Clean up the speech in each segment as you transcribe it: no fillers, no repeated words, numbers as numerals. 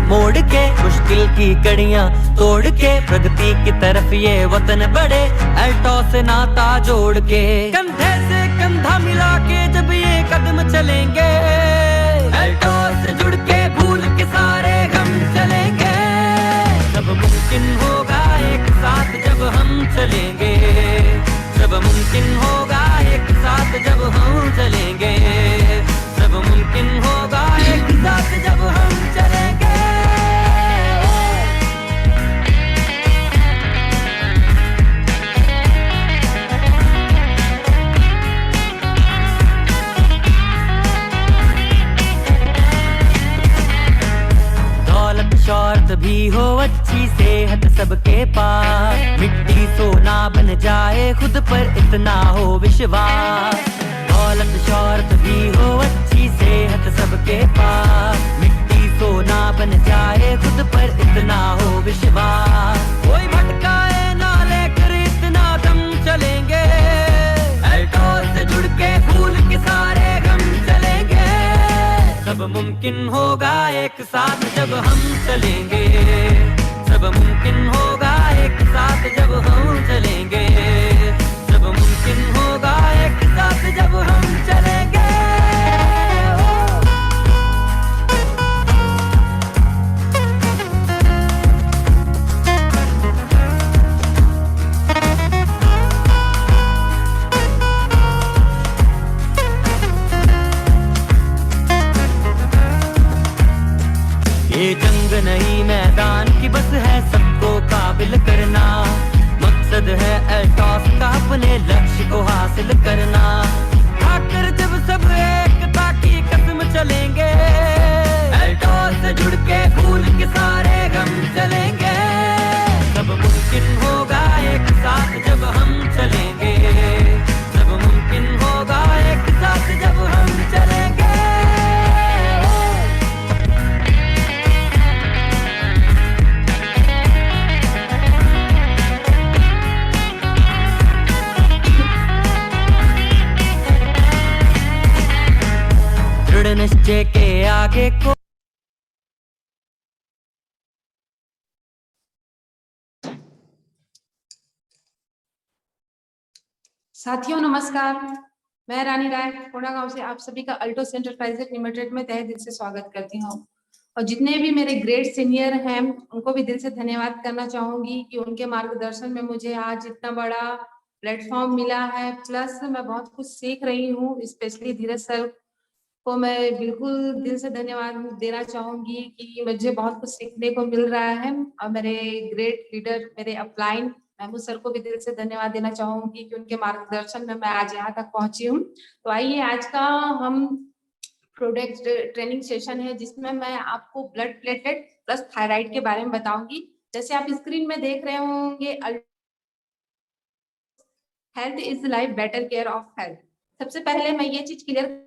मोड़ के, मुश्किल की कड़ियां तोड़ के, प्रगति की तरफ ये वतन बढ़े, एल्टॉस से नाता जोड़ के। कंधे से कंधा मिला के जब ये कदम चलेंगे, एल्टॉस से जुड़ के भूल के सारे गम चलेंगे। सब मुमकिन होगा एक साथ जब हम चलेंगे, सब मुमकिन होगा एक साथ जब हम चलेंगे, सब मुमकिन होगा एक साथ जब हम चलेंगे। दौलत शौहरत भी हो, अच्छी सेहत सबके पास, मिट्टी सोना बन जाए खुद पर इतना हो विश्वास। दौलत शौहरत भी हो, अच्छी सेहत सबके पास, मिट्टी सोना बन जाए खुद पर इतना हो विश्वास। कोई भटकाए ना लेकर इतना दम चलेंगे, एल्टॉस से जुड़ के भूल के सारे गम चलेंगे। सब मुमकिन होगा एक साथ जब हम चलेंगे, सब मुमकिन होगा एक साथ जब हम चलेंगे, सब मुमकिन होगा एक साथ जब हम चलेंगे। ये जंग नहीं मैदान की बस है सबको काबिल करना, मकसद है एल्टॉस का अपने लक्ष्य को हासिल करना। आकर जब सब एकता की कसम चलेंगे, एल्टॉस से जुड़ के भूल के सारे गम चलेंगे। सब मुमकिन होगा एक साथ जब हम चलेंगे, सब मुमकिन होगा एक साथ जब हम चलेंगे। दृढ़ निश्चय के आगे को साथियों नमस्कार, मैं रानी राय कोड़ा गांव से आप सभी का अल्टोस एंटरप्राइजेज लिमिटेड में तहे दिल से स्वागत करती हूं। और जितने भी मेरे ग्रेट सीनियर हैं उनको भी दिल से धन्यवाद करना चाहूंगी कि उनके मार्गदर्शन में मुझे आज इतना बड़ा प्लेटफॉर्म मिला है। प्लस मैं बहुत कुछ सीख रही हूँ, स्पेशली धीरज सर को मैं बिल्कुल दिल से धन्यवाद देना चाहूंगी कि मुझे बहुत कुछ सीखने को मिल रहा है। और मेरे ग्रेट लीडर मेरे अपलाइन महमूद सर को भी दिल से धन्यवाद देना चाहूंगी कि उनके मार्गदर्शन में मैं आज यहाँ तक पहुंची हूँ। तो आइए आज का हम प्रोडक्ट ट्रेनिंग सेशन है जिसमें मैं आपको ब्लड प्लेटलेट प्लस थायराइड के बारे में बताऊंगी। जैसे आप स्क्रीन में देख रहे होंगे, health is life, better care of health. सबसे पहले मैं ये चीज क्लियर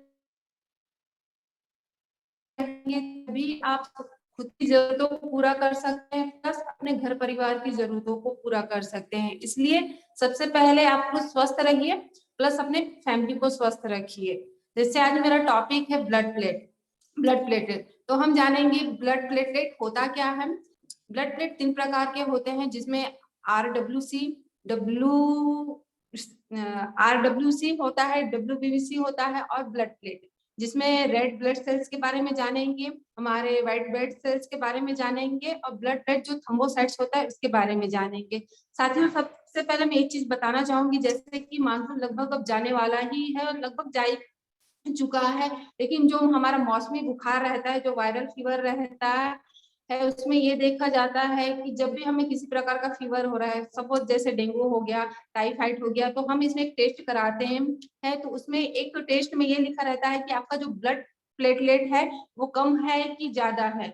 तभी आप खुद की जरूरतों को पूरा कर सकते हैं, प्लस अपने घर परिवार की जरूरतों को पूरा कर सकते हैं। इसलिए सबसे पहले आप खुद स्वस्थ रहिए, प्लस अपने फैमिली को स्वस्थ रखिए। जैसे आज मेरा टॉपिक है ब्लड प्लेटलेट, तो हम जानेंगे ब्लड प्लेटलेट होता क्या है। ब्लड प्लेट 3 प्रकार के होते हैं, जिसमें RWC होता है, WBC होता है और ब्लड प्लेट, जिसमें रेड ब्लड सेल्स के बारे में जानेंगे, हमारे व्हाइट ब्लड सेल्स के बारे में जानेंगे और ब्लड प्लेट जो थ्रोम्बोसाइट्स होता है उसके बारे में जानेंगे। साथियों सबसे पहले मैं एक चीज बताना चाहूंगी, जैसे कि मानसून लगभग अब जाने वाला ही है और लगभग जा चुका है, लेकिन जो हमारा मौसमी बुखार रहता है, जो वायरल फीवर रहता है, उसमें ये देखा जाता है कि जब भी हमें किसी प्रकार का फीवर हो रहा है, सपोज जैसे डेंगू हो गया, टाइफाइड हो गया, तो हम इसमें एक टेस्ट कराते हैं। तो उसमें एक टेस्ट में ये लिखा रहता है कि आपका जो ब्लड प्लेटलेट है वो कम है कि ज्यादा है,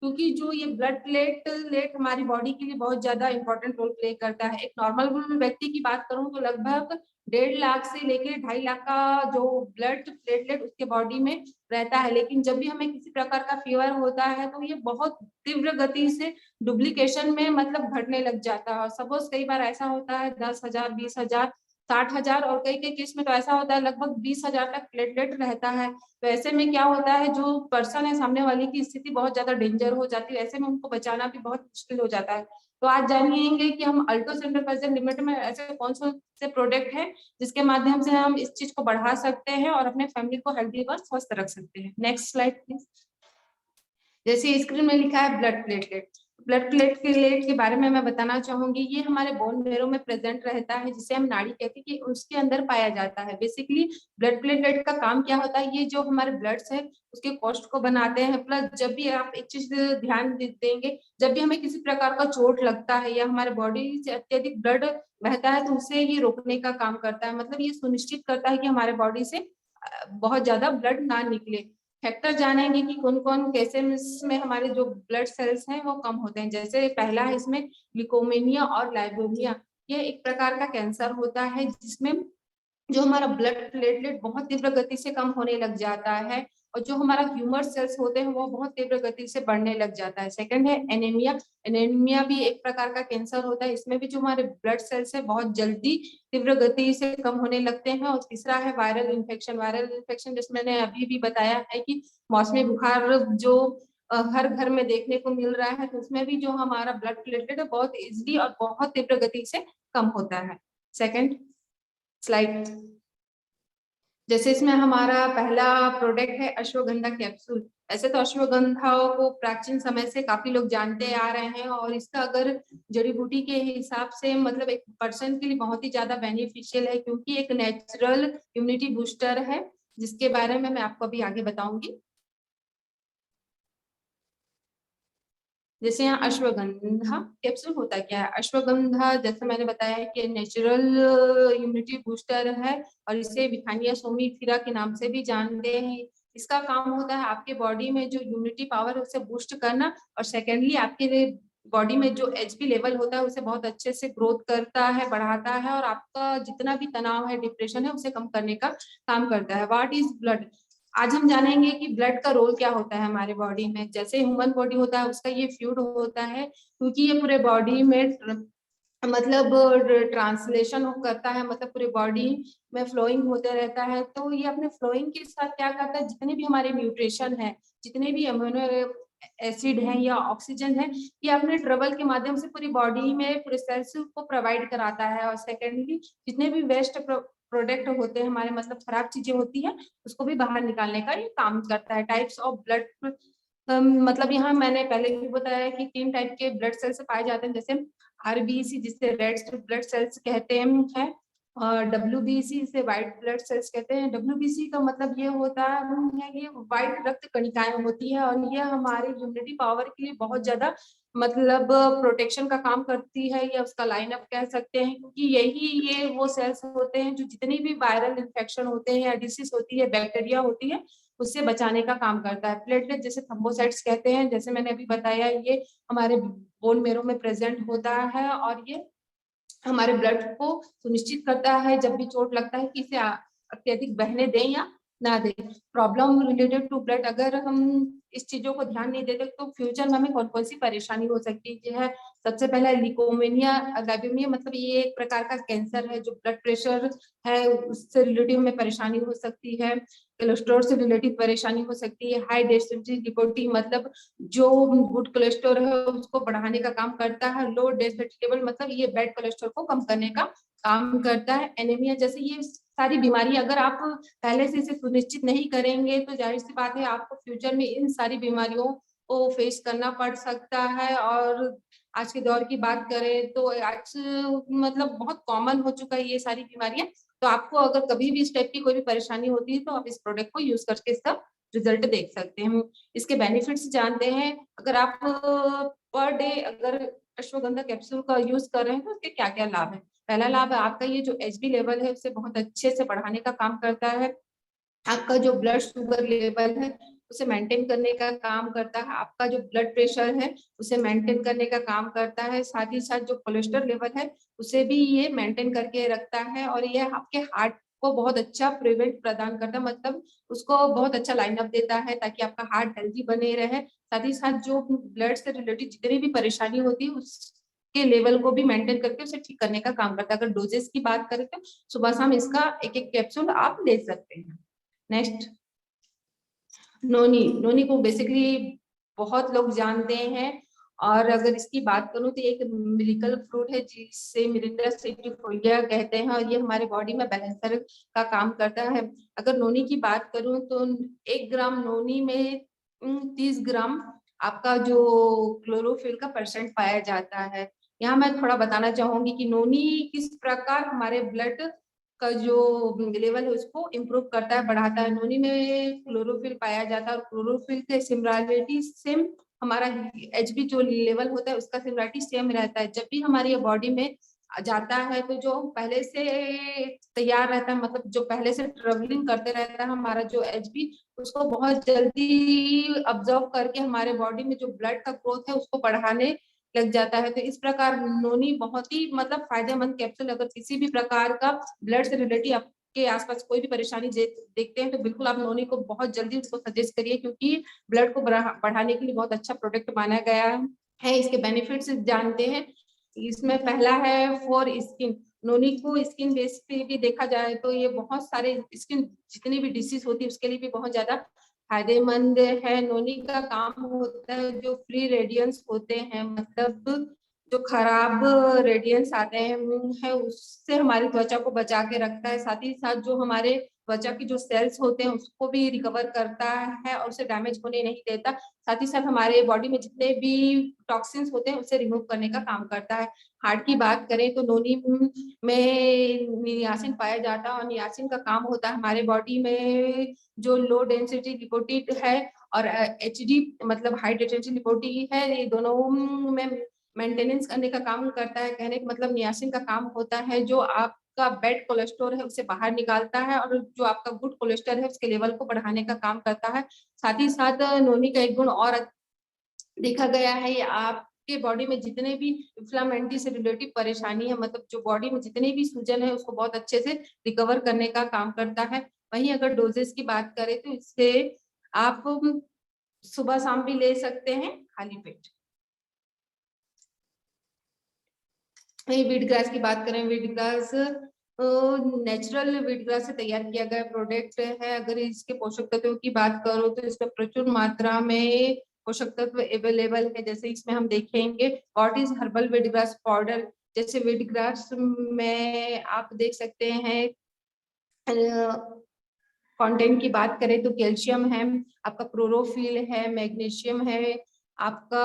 क्योंकि जो ये ब्लड प्लेटलेट हमारी बॉडी के लिए बहुत ज्यादा इंपॉर्टेंट रोल प्ले करता है। एक नॉर्मल व्यक्ति की बात करूं तो लगभग 1.5 लाख से लेकर 2.5 लाख का जो ब्लड प्लेटलेट उसके बॉडी में रहता है, लेकिन जब भी हमें किसी प्रकार का फीवर होता है तो ये बहुत तीव्र गति से डुप्लीकेशन में मतलब घटने लग जाता है। सपोज कई बार ऐसा होता है 10,000 20,000 60,000 और कई कई केस में तो ऐसा होता है लगभग 20,000 तक प्लेटलेट रहता है। तो ऐसे में क्या होता है, जो पर्सन है सामने वाले की स्थिति बहुत ज्यादा डेंजर हो जाती है, ऐसे में उनको बचाना भी बहुत मुश्किल हो जाता है। तो आज जानेंगे कि हम अल्ट्रासेंट्रिफ्यूगल लिमिट में ऐसे कौन से प्रोडक्ट है जिसके माध्यम से हम इस चीज को बढ़ा सकते हैं और अपने फैमिली को हेल्दी व स्वस्थ रख सकते हैं। Next slide please. जैसे स्क्रीन में लिखा है ब्लड प्लेटलेट। ब्लड प्लेटलेट के बारे में मैं बताना चाहूंगी, ये हमारे बोन मेरो में प्रेजेंट रहता है, जिसे हम नाड़ी कहते हैं, कि उसके अंदर पाया जाता है। बेसिकली ब्लड प्लेटलेट का काम क्या होता है, ये जो हमारे ब्लड्स है उसके कॉस्ट को बनाते हैं। प्लस जब भी आप एक चीज ध्यान देंगे, जब भी हमें किसी प्रकार का चोट लगता है या हमारे बॉडी से अत्यधिक ब्लड बहता है, तो उसे ये रोकने का काम करता है। मतलब ये सुनिश्चित करता है कि हमारे बॉडी से बहुत ज्यादा ब्लड ना निकले। फैक्टर जानेंगे कि कौन कौन कैसे में हमारे जो ब्लड सेल्स हैं वो कम होते हैं। जैसे पहला है इसमें ल्यूकोमिनिया और लाइबोमिया। ये एक प्रकार का कैंसर होता है जिसमें जो हमारा ब्लड प्लेटलेट बहुत तीव्र गति से कम होने लग जाता है और जो हमारा ह्यूमर सेल्स होते हैं वो बहुत तीव्र गति से बढ़ने लग जाता है। सेकंड है एनीमिया। एनीमिया भी एक प्रकार का कैंसर होता है, इसमें भी जो हमारे ब्लड सेल्स है बहुत जल्दी तीव्र गति से कम होने लगते हैं। और तीसरा है वायरल इन्फेक्शन। वायरल इन्फेक्शन जैसे मैंने अभी भी बताया है कि मौसमी बुखार जो हर घर में देखने को मिल रहा है, तो उसमें भी जो हमारा ब्लड प्लेटलेट है बहुत इजिली और बहुत तीव्र गति से कम होता है। Second slide. जैसे इसमें हमारा पहला प्रोडक्ट है अश्वगंधा कैप्सूल। ऐसे तो अश्वगंधा को प्राचीन समय से काफी लोग जानते आ रहे हैं और इसका अगर जड़ी बूटी के हिसाब से मतलब एक पर्सन के लिए बहुत ही ज्यादा बेनिफिशियल है, क्योंकि एक नेचुरल इम्यूनिटी बूस्टर है, जिसके बारे में मैं आपको अभी आगे बताऊंगी। जैसे यहाँ अश्वगंधा कैप्सूल होता क्या है। अश्वगंधा जैसे मैंने बताया कि नेचुरल इम्यूनिटी बूस्टर है और इसे विथानिया सोमीफिरा के नाम से भी जानते हैं। इसका काम होता है आपके बॉडी में जो इम्यूनिटी पावर है उसे बूस्ट करना, और सेकेंडली आपके बॉडी में जो एचपी लेवल होता है उसे बहुत अच्छे से ग्रोथ करता है, बढ़ाता है, और आपका जितना भी तनाव है, डिप्रेशन है, उसे कम करने का काम करता है। What is blood. आज हम जानेंगे कि ब्लड का रोल क्या होता है हमारे बॉडी में। जैसे ह्यूमन बॉडी होता है उसका ये फ्लूइड होता है, क्योंकि ये पूरे बॉडी में मतलब ट्रांसलेशन करता है, मतलब पूरे बॉडी में फ्लोइंग होते रहता है। तो ये अपने फ्लोइंग के साथ क्या करता है, जितने भी हमारे न्यूट्रिशन है, जितने भी अमीनो एसिड है या ऑक्सीजन है, ये अपने ट्रेवल के माध्यम से पूरी बॉडी में पूरे सेल्स को प्रोवाइड कराता है। और सेकेंडली जितने भी वेस्ट प्रोडक्ट होते हैं हमारे, मतलब खराब चीजें होती है, उसको भी बाहर निकालने का ये काम करता है। टाइप्स ऑफ ब्लड मतलब यहाँ मैंने पहले भी बताया कि 3 टाइप के ब्लड सेल्स पाए जाते हैं। जैसे आरबीसी जिसे रेड ब्लड सेल्स कहते हैं, और डब्ल्यूबीसी से व्हाइट ब्लड सेल्स कहते हैं। डब्ल्यूबीसी का मतलब ये होता है कि व्हाइट रक्त कणिकाएं होती है और ये हमारी इम्यूनिटी पावर के लिए बहुत ज्यादा मतलब प्रोटेक्शन का काम करती है, या उसका लाइनअप कह सकते हैं, क्योंकि यही ये वो सेल्स होते हैं जो जितनी भी वायरल इन्फेक्शन होते हैं या डिसीज होती है, बैक्टीरिया होती है, उससे बचाने का काम करता है। प्लेटलेट जैसे थ्रोम्बोसाइट्स कहते हैं, जैसे मैंने अभी बताया, ये हमारे बोन मेरो में प्रेजेंट होता है और ये हमारे ब्लड को सुनिश्चित करता है जब भी चोट लगता है कि इसे अत्यधिक बहने दें या ना दें। प्रॉब्लम रिलेटेड टू ब्लड, अगर हम इस चीजों को ध्यान नहीं देते तो फ्यूचर में हमें कौन कौन सी परेशानी हो सकती है। सबसे पहला लिकोमेनिया लाइबोमिया, मतलब ये एक प्रकार का कैंसर है जो ब्लड प्रेशर है उससे रिलेटिव में परेशानी हो सकती है। कोलेस्ट्रॉल से रिलेटिव परेशानी हो सकती है। हाई डेंसिटी लिपोटी, मतलब जो गुड कोलेस्ट्रॉल है उसको बढ़ाने का काम करता है। लो डेंसिटी लेवल, मतलब ये बैड कोलेस्ट्रॉल को कम करने का काम करता है। एनीमिया, जैसे ये सारी बीमारी अगर आप पहले से इसे सुनिश्चित नहीं करेंगे तो जाहिर सी बात है आपको फ्यूचर में इन सारी बीमारियों को फेस करना पड़ सकता है। और आज के दौर की बात करें तो आज मतलब बहुत कॉमन हो चुका है ये सारी बीमारियां। तो आपको अगर कभी भी इस टाइप की कोई भी परेशानी होती है तो आप इस प्रोडक्ट को यूज करके इसका रिजल्ट देख सकते हैं। इसके बेनिफिट्स जानते हैं। अगर आप पर डे अगर अश्वगंधा कैप्सूल का यूज कर रहे हैं तो उसके क्या क्या लाभ है। पहला लाभ है आपका ये जो एचबी लेवल है उसे बहुत अच्छे से बढ़ाने का काम करता है। आपका जो ब्लड शुगर लेवल है उसे मेंटेन करने का काम करता है। आपका जो ब्लड प्रेशर है उसे मेंटेन करने का काम करता है। साथ ही साथ जो कोलेस्ट्रॉल लेवल है उसे भी ये मेंटेन करके रखता है। और ये आपके हार्ट को बहुत अच्छा प्रिवेंट प्रदान करता है, मतलब उसको बहुत अच्छा लाइनअप देता है ताकि आपका हार्ट हेल्दी बने रहे। साथ ही साथ जो ब्लड से रिलेटेड जितनी भी परेशानी होती है के लेवल को भी मेंटेन करके उसे ठीक करने का काम करता है। अगर डोजेस की बात करें तो सुबह शाम इसका एक एक कैप्सूल आप ले सकते हैं। नेक्स्ट, नोनी। नोनी को बेसिकली बहुत लोग जानते हैं, और अगर इसकी बात करूं तो एक मिरेकल फ्रूट है जिसे मिरिंडा सेटिफोलिया कहते हैं, और ये हमारे बॉडी में बैलेंसर का काम करता है। अगर नोनी की बात करूं तो 1 ग्राम नोनी में 30 ग्राम आपका जो क्लोरोफिल का परसेंट पाया जाता है। यहाँ मैं थोड़ा बताना चाहूंगी कि नोनी किस प्रकार हमारे ब्लड का जो लेवल है उसको इम्प्रूव करता है, बढ़ाता है। नोनी में क्लोरोफिल पाया जाता है, और क्लोरोफिल के सिमिलरिटी सेम हमारा एचबी जो लेवल होता है उसका सिमिलरिटी सेम रहता है। जब भी हमारी बॉडी में जाता है तो जो पहले से तैयार रहता है, मतलब जो पहले से ट्रेवलिंग करते रहता है हमारा जो एचबी, उसको बहुत जल्दी ऑब्जर्व करके हमारे बॉडी में जो ब्लड का ग्रोथ है उसको बढ़ाने लग जाता है। तो इस प्रकार नोनी बहुत ही मतलब फायदेमंद कैप्सूल, अगर किसी भी प्रकार का ब्लड से रिलेटेड आपके आसपास कोई भी परेशानी देखते हैं तो बिल्कुल आप नोनी को बहुत जल्दी उसको सजेस्ट करिए, क्योंकि ब्लड को बढ़ाने के लिए बहुत अच्छा प्रोडक्ट माना गया है। इसके बेनिफिट्स जानते हैं। इसमें पहला है फॉर स्किन। नोनी को स्किन बेस पे भी देखा जाए तो ये बहुत सारे स्किन जितनी भी डिसीज होती है उसके लिए भी बहुत ज्यादा फायदेमंद है। नोनी का काम होता है जो फ्री रेडियंस होते हैं, मतलब जो खराब रेडियंस आते हैं उससे हमारी त्वचा को बचा के रखता है। साथ ही साथ जो हमारे त्वचा की जो सेल्स होते हैं उसको भी रिकवर करता है और उसे डैमेज होने नहीं देता। साथ ही साथ हमारे बॉडी में जितने भी टॉक्सिन्स होते हैं उसे रिमूव करने का काम करता है। हार्ट की बात करें तो नोनी में नियासिन पाया जाता है, और नियासिन का काम होता है हमारे बॉडी में जो लो डेंसिटी लिपोटिड है और एचडी मतलब हाई डेंसिटी लिपोटिड है, ये दोनों में मेंटेनेंस करने का काम करता है। कहने का मतलब नियासिन का काम होता है जो आपका बैड कोलेस्ट्रॉल है उसे बाहर निकालता है, और जो आपका गुड कोलेस्ट्रॉल है उसके लेवल को बढ़ाने का काम करता है। साथ ही साथ नोनी का एक गुण और देखा गया है, ये आपके बॉडी में जितने भी इन्फ्लामेटरी से रिलेटेड परेशानी है, मतलब जो बॉडी में जितने भी सूजन है उसको बहुत अच्छे से रिकवर करने का काम करता है। वहीं अगर डोजेस की बात करें तो इससे आप सुबह शाम भी ले सकते हैं खाली पेट। वही वीट ग्रास की बात करें, wheat grass natural wheat grass से तैयार किया गया प्रोडक्ट है। अगर इसके पोषक तत्वों की बात करो तो इसमें प्रचुर मात्रा में पोषक तत्व अवेलेबल है। जैसे इसमें हम देखेंगे what is herbal wheat grass powder. जैसे वीट ग्रास में आप देख सकते हैं कंटेंट की बात करें तो कैल्शियम है, आपका क्लोरोफिल है, मैग्नीशियम है, आपका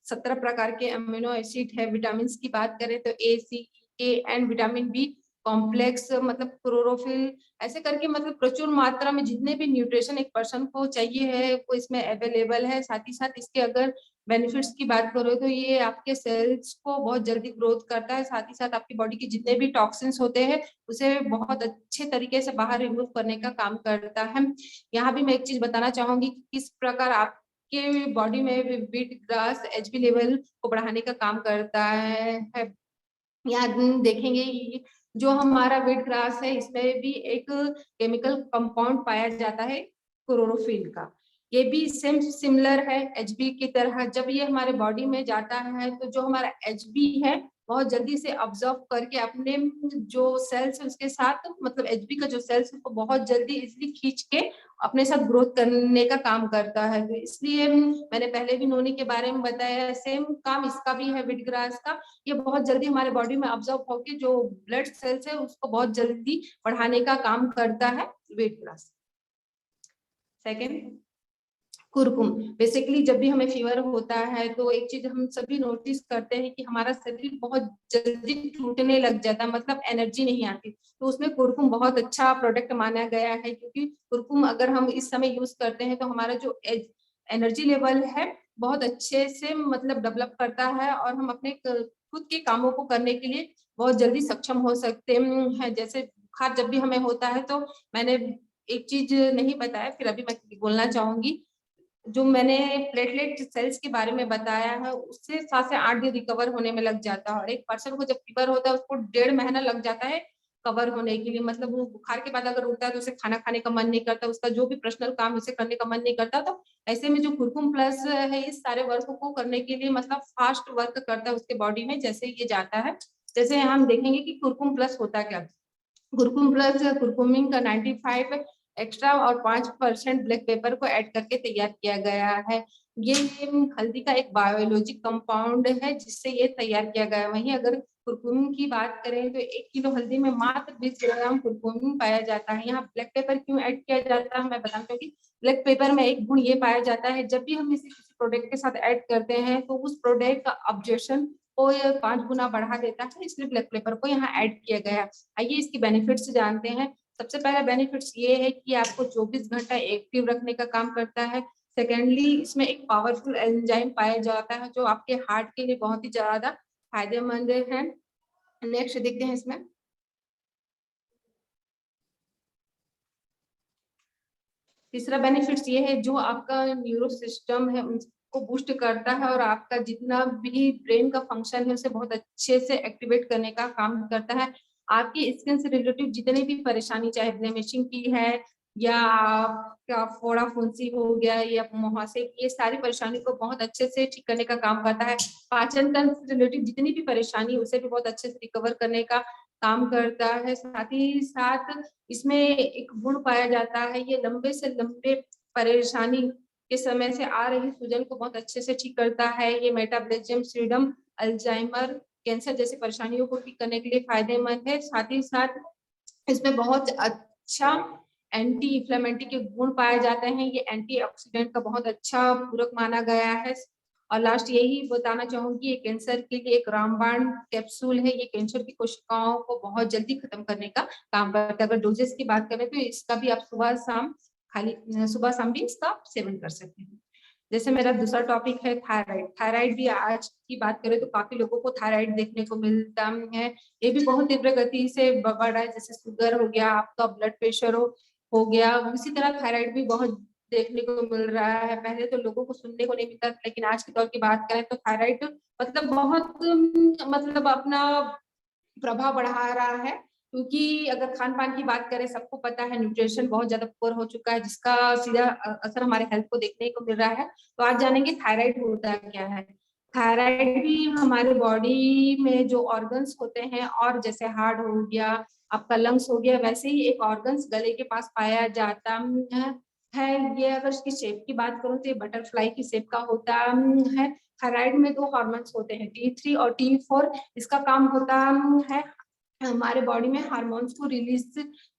17 प्रकार के अमीनो एसिड है। विटामिन की बात करें तो ए, सी, के एंड विटामिन बी कॉम्प्लेक्स, मतलब क्लोरोफिल, ऐसे करके मतलब प्रचुर मात्रा में जितने भी न्यूट्रिशन एक पर्सन को चाहिए है वो इसमें अवेलेबल है। साथ ही साथ इसके अगर बेनिफिट्स की बात करो तो ये आपके सेल्स को बहुत जल्दी ग्रोथ करता है। साथ ही साथ आपकी बॉडी के जितने भी टॉक्सिन्स होते हैं उसे बहुत अच्छे तरीके से बाहर रिमूव करने का काम करता है। यहाँ भी मैं एक चीज बताना चाहूंगी कि किस प्रकार आपके बॉडी में वीट ग्रास एचबी लेवल को बढ़ाने का काम करता है। यहाँ देखेंगे जो हमारा वीट ग्रास है इसमें भी एक केमिकल कंपाउंड पाया जाता है क्लोरोफिल का। ये भी सेम सिमिलर है एचबी की तरह। जब ये हमारे बॉडी में जाता है तो जो हमारा एचबी है बहुत जल्दी से ऑब्जर्व करके अपने जो सेल्स है उसके साथ, मतलब एचबी का जो सेल्स है उसको बहुत जल्दी इसलिए खींच के अपने साथ ग्रोथ करने का काम करता है। तो इसलिए मैंने पहले भी नोनी के बारे में बताया, सेम काम इसका भी है वीट ग्रास का। ये बहुत जल्दी हमारे बॉडी में ऑब्जर्व होकर जो ब्लड सेल्स है उसको बहुत जल्दी बढ़ाने का काम करता है wheat grass. Second, Kurkumbh. Basically जब भी हमें फीवर होता है तो एक चीज हम सभी नोटिस करते हैं कि हमारा शरीर बहुत जल्दी टूटने लग जाता है, मतलब एनर्जी नहीं आती। तो उसमें कुरकुम बहुत अच्छा प्रोडक्ट माना गया है, क्योंकि कुरकुम अगर हम इस समय यूज करते हैं तो हमारा जो एनर्जी लेवल है बहुत अच्छे से मतलब डेवलप करता है, और हम अपने खुद के कामों को करने के लिए बहुत जल्दी सक्षम हो सकते हैं। जैसे बुखार जब भी हमें होता है तो मैंने एक चीज नहीं बताया, फिर अभी मैं बोलना चाहूंगी। जो मैंने प्लेटलेट सेल्स के बारे में बताया है उससे 7 से 8 दिन रिकवर होने में लग जाता है, और एक पर्सन को जब फीवर होता है उसको 1.5 महीना लग जाता है कवर होने के लिए, मतलब वो बुखार के बाद अगर उठता है तो उसे खाना खाने का मन नहीं करता, उसका जो भी पर्सनल काम उसे करने का मन नहीं करता, तो ऐसे में जो कुरकुम प्लस है इस सारे वर्क को करने के लिए मतलब फास्ट वर्क करता है उसके बॉडी में जैसे ये जाता है। जैसे हम देखेंगे कि कुरकुम प्लस होता क्या, कुरकुम प्लस कुरकुमिन का 95 एक्स्ट्रा और 5% ब्लैक पेपर को ऐड करके तैयार किया गया है। ये हल्दी का एक बायोलॉजिक कंपाउंड है जिससे ये तैयार किया गया है। वहीं अगर कुरकुमिन की बात करें तो 1 किलो हल्दी में मात्र 20 ग्राम कुरकुमिन पाया जाता है। यहाँ ब्लैक पेपर क्यों ऐड किया जाता है मैं बताऊं, क्योंकि ब्लैक पेपर में एक गुण ये पाया जाता है, जब भी हम इसे किसी प्रोडक्ट के साथ ऐड करते हैं तो उस प्रोडक्ट का ऑब्जर्वेशन को 5 गुना बढ़ा देता है, इसलिए ब्लैक पेपर को यहाँ ऐड किया गया। आइए इसकी बेनिफिट्स जानते हैं। सबसे पहला बेनिफिट्स ये है कि आपको 24 घंटा एक्टिव रखने का काम करता है। सेकेंडली इसमें एक पावरफुल एंजाइम पाया जाता है जो आपके हार्ट के लिए बहुत ही ज्यादा फायदेमंद है। नेक्स्ट देखते हैं इसमें, तीसरा बेनिफिट्स ये है जो आपका न्यूरो सिस्टम है उसको बूस्ट करता है और आपका जितना भी ब्रेन का फंक्शन है उसे बहुत अच्छे से एक्टिवेट करने का काम करता है। आपकी स्किन से रिलेटेड जितनी भी परेशानी चाहे ब्लेमिशिंग की है या आपका फोड़ा फुंसी हो गया या मुहासे की, ये सारी परेशानी को बहुत अच्छे से ठीक करने का काम करता है। पाचन तंत्र से रिलेटेड जितनी भी परेशानी उसे भी बहुत अच्छे से रिकवर करने का काम करता है। साथ ही साथ इसमें एक गुण पाया जाता है, ये लंबे से लंबे परेशानी के समय से आ रही सूजन को बहुत अच्छे से ठीक करता है। ये मेटाबॉलिज्म, फ्रीडम, अल्जाइमर, कैंसर जैसी परेशानियों को ठीक करने के लिए फायदेमंद है। साथ ही साथ इसमें बहुत अच्छा एंटी इन्फ्लेमेटरी के गुण पाए जाते हैं। ये एंटीऑक्सीडेंट का बहुत अच्छा पूरक माना गया है। और लास्ट यही बताना चाहूंगी, ये कैंसर के लिए एक रामबाण कैप्सूल है, ये कैंसर की कोशिकाओं को बहुत जल्दी खत्म करने का काम करता है। अगर डोजेस की बात करें तो इसका भी आप सुबह शाम भी इसका सेवन कर सकते हैं। जैसे मेरा दूसरा टॉपिक है थायराइड। थायराइड भी आज की बात करें तो काफी लोगों को थायराइड देखने को मिलता है। ये भी बहुत तीव्र गति से बढ़ रहा है, जैसे शुगर हो गया, आपका ब्लड प्रेशर हो गया, उसी तरह थायराइड भी बहुत देखने को मिल रहा है। पहले तो लोगों को सुनने को नहीं मिलता, लेकिन आज के दौर की बात करें तो थायराइड मतलब बहुत मतलब अपना प्रभाव बढ़ा रहा है। क्योंकि अगर खान पान की बात करें, सबको पता है न्यूट्रिशन बहुत ज्यादा पुअर हो चुका है, जिसका सीधा असर हमारे हेल्थ को देखने को मिल रहा है। तो आज जानेंगे थायराइड होता क्या है। थायराइड भी हमारे बॉडी में जो ऑर्गन्स होते हैं, और जैसे हार्ट हो गया, आपका लंग्स हो गया, वैसे ही एक ऑर्गन्स गले के पास पाया जाता है। ये अगर इसकी शेप की बात करूं तो ये बटरफ्लाई की शेप का होता है। थायराइड में 2 हार्मोन्स होते हैं, T3 और T4। इसका काम होता है हमारे बॉडी में हार्मोन्स को रिलीज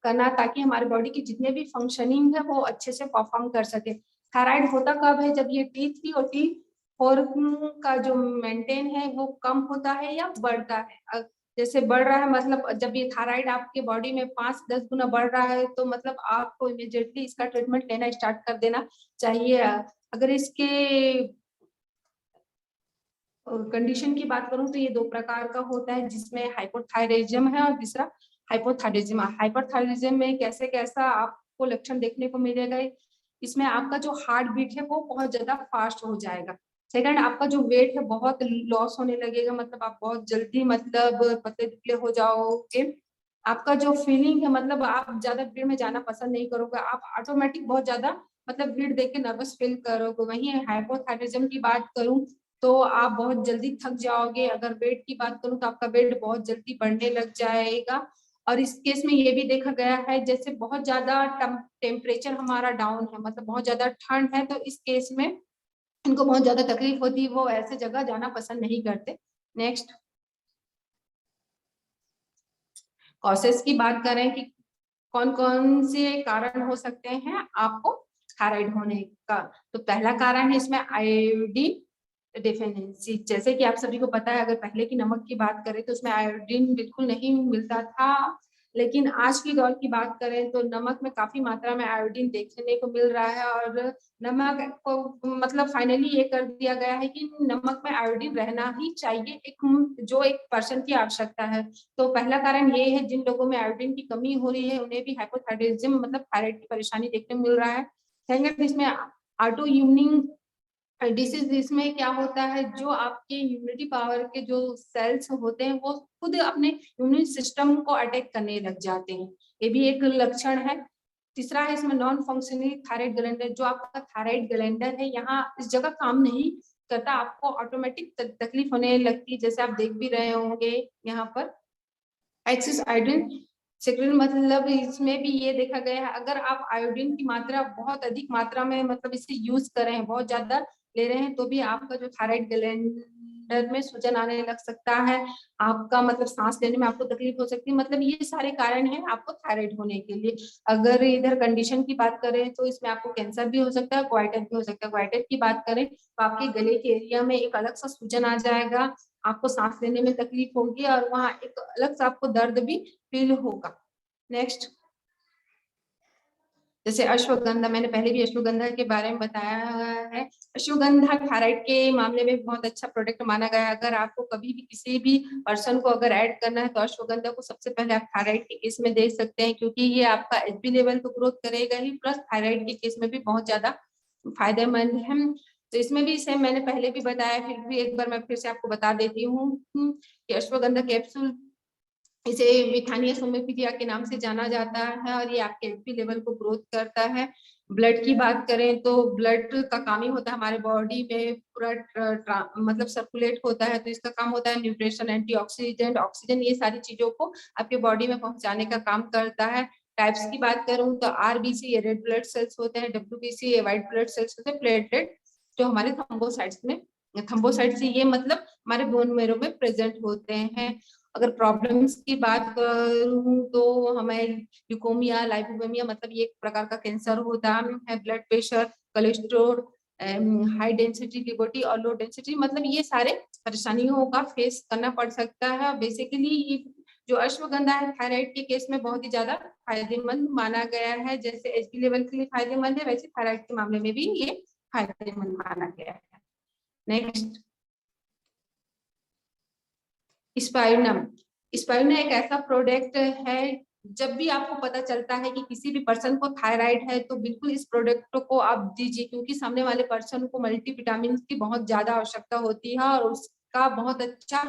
करना, ताकि हमारे बॉडी की जितने भी फंक्शनिंग है वो अच्छे से परफॉर्म कर सके। थायराइड होता कब है, जब ये T3 और T4 का जो मेंटेन है वो कम होता है या बढ़ता है। जैसे बढ़ रहा है मतलब जब ये थायराइड आपके बॉडी में 5-10 गुना बढ़ रहा है तो मतलब आपको इमीडिएटली इसका ट्रीटमेंट लेना स्टार्ट कर देना चाहिए। अगर इसके कंडीशन की बात करूं तो ये 2 प्रकार का होता है, जिसमें हाइपोथायराइडिज्म है और तीसरा हाइपोथायराइडिज्म। हाइपोथायराइडिज्म में कैसे कैसा आपको लक्षण देखने को मिलेगा, इसमें आपका जो हार्ट बीट है वो बहुत ज्यादा फास्ट हो जाएगा। सेकंड, आपका जो वेट है बहुत लॉस होने लगेगा, मतलब आप बहुत जल्दी मतलब पतले दुबले हो जाओगे। आपका जो फीलिंग है मतलब आप ज्यादा भीड़ में जाना पसंद नहीं करोगे, आप ऑटोमेटिक बहुत ज्यादा मतलब भीड़ देख के नर्वस फील करोगे। वहीं हाइपोथायराइडिज्म की बात करूं तो आप बहुत जल्दी थक जाओगे। अगर वेट की बात करूं तो आपका वेट बहुत जल्दी बढ़ने लग जाएगा। और इस केस में ये भी देखा गया है, जैसे बहुत ज्यादा टेम्परेचर हमारा डाउन है, मतलब बहुत ज्यादा ठंड है, तो इस केस में इनको बहुत ज्यादा तकलीफ होती है, वो ऐसे जगह जाना पसंद नहीं करते। नेक्स्ट, कॉसेस की बात करें कि कौन कौन से कारण हो सकते हैं आपको थायराइड होने का, तो पहला कारण है इसमें आयोडीन डिफिशिएंसी। जैसे कि आप सभी को पता है, अगर पहले की नमक की बात करें तो उसमें आयोडीन बिल्कुल नहीं मिलता था, लेकिन आज की दौर की बात करें तो नमक में काफी मात्रा में आयोडीन देखने को मिल रहा है। और नमक को मतलब फाइनली ये कर दिया गया है कि नमक में आयोडीन रहना ही चाहिए, एक पर्सन की आवश्यकता है। तो पहला कारण ये है, जिन लोगों में आयोडीन की कमी हो रही है उन्हें भी हाइपोथायराइडिज्म मतलब थायराइड की परेशानी देखने को मिल रहा है। सेकंड, इसमें ऑटो इम्यून डिसीज इसमें क्या होता है, जो आपके इम्यूनिटी पावर के जो सेल्स होते हैं वो खुद अपने इम्यून सिस्टम को अटैक करने लग जाते हैं, ये भी एक लक्षण है। तीसरा है इसमें नॉन फंक्शनिंग थायराइड ग्लैंड, जो आपका थायराइड ग्लैंडर है यहाँ इस जगह काम नहीं करता, आपको ऑटोमेटिक तकलीफ होने लगती है, जैसे आप देख भी रहे होंगे यहाँ पर एक्सिस आयोडीन सिक्रीन, मतलब इसमें भी ये देखा गया है अगर आप आयोडीन की मात्रा बहुत अधिक मात्रा में मतलब इसे यूज कर रहे हैं, बहुत ज्यादा ले रहे हैं, तो भी आपका जो थायराइड ग्लैंडर में सूजन आने लग सकता है, आपका मतलब सांस लेने में आपको तकलीफ हो सकती है, मतलब ये सारे कारण हैं आपको थायराइड होने के लिए। अगर इधर कंडीशन की बात करें तो इसमें आपको कैंसर भी हो सकता है, ग्वाइटर भी हो सकता है। ग्वाइटर की बात करें तो आपके गले के एरिया में एक अलग सा सूजन आ जाएगा, आपको सांस लेने में तकलीफ होगी और वहाँ एक अलग सा आपको दर्द भी फील होगा। नेक्स्ट, जैसे अश्वगंधा, मैंने पहले भी अश्वगंधा के बारे में बताया है। अश्वगंधा थायराइड के मामले में बहुत अच्छा प्रोडक्ट माना गया है। अगर आपको कभी भी किसी भी पर्सन को अगर ऐड करना है तो अश्वगंधा को सबसे पहले आप थायराइड के केस में देख सकते हैं, क्योंकि ये आपका एचबी लेवल तो ग्रोथ करेगा ही, प्लस थायराइड के केस में भी बहुत ज्यादा फायदेमंद है। तो इसमें भी सेम मैंने पहले भी बताया, फिर भी एक बार मैं फिर से आपको बता देती हूँ कि अश्वगंधा कैप्सूल, इसे मिथानिया सोमेपिडिया के नाम से जाना जाता है और ये आपके एचपी लेवल को ग्रोथ करता है। ब्लड की बात करें तो ब्लड का काम ही होता है हमारे बॉडी में पूरा मतलब सर्कुलेट होता है, तो इसका काम होता है न्यूट्रिशन, एंटीऑक्सीडेंट, ऑक्सीजन, ये सारी चीजों को आपके बॉडी में पहुंचाने का काम करता है। टाइप्स की बात करूं तो आरबीसी ये रेड ब्लड सेल्स होते हैं, डब्ल्यूबीसी ये व्हाइट ब्लड सेल्स होते हैं, प्लेटलेट जो हमारे थ्रोम्बोसाइट्स में, थ्रोम्बोसाइट्स ये मतलब हमारे बोन मैरो में प्रेजेंट होते हैं। अगर प्रॉब्लम्स की बात करूं तो हमें ल्यूकोमिया, लाइपोमिया, मतलब ये एक प्रकार का कैंसर होता है, blood pressure, cholesterol, high density लिपोटी और लो डेंसिटी, मतलब ये सारे परेशानियों का फेस करना पड़ सकता है। बेसिकली ये जो अश्वगंधा है थायराइड के केस में बहुत ही ज्यादा फायदेमंद माना गया है, जैसे एचबी लेवल के लिए फायदेमंद है वैसे थायराइड के मामले में भी ये फायदेमंद माना गया है। नेक्स्ट, स्पाइरनम। स्पाइरनम एक ऐसा प्रोडक्ट है, जब भी आपको पता चलता है कि किसी भी पर्सन को थायराइड है तो बिल्कुल इस प्रोडक्ट को आप दीजिए, क्योंकि सामने वाले पर्सन को मल्टीविटामिन की बहुत ज्यादा आवश्यकता होती है और उसका बहुत अच्छा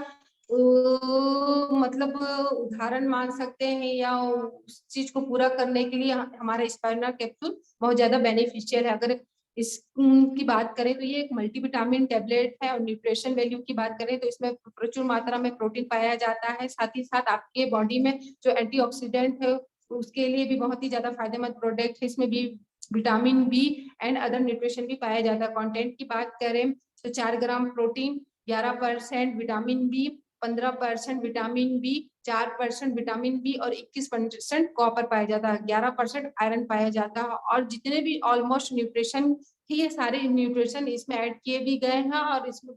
मतलब उदाहरण मान सकते हैं, या उस चीज को पूरा करने के लिए हमारा स्पाइरनम कैप्सूल बहुत ज्यादा बेनिफिशियल है। अगर इसकी बात करें तो ये एक मल्टीविटामिन टेबलेट है और न्यूट्रिशन वैल्यू की बात करें तो इसमें प्रचुर मात्रा में प्रोटीन पाया जाता है, साथ ही साथ आपके बॉडी में जो एंटीऑक्सीडेंट है उसके लिए भी बहुत ही ज्यादा फायदेमंद प्रोडक्ट है। इसमें भी vitamin B and other nutrition भी पाया जाता है। कंटेंट की बात करें तो 4 gram protein, 11% vitamin B, 15% vitamin B, 4% vitamin B और 21% कॉपर पाया जाता है, 11% आयरन पाया जाता है, और जितने भी ऑलमोस्ट न्यूट्रिशन ये सारे न्यूट्रिशन इसमें ऐड किए भी गए हैं और इसमें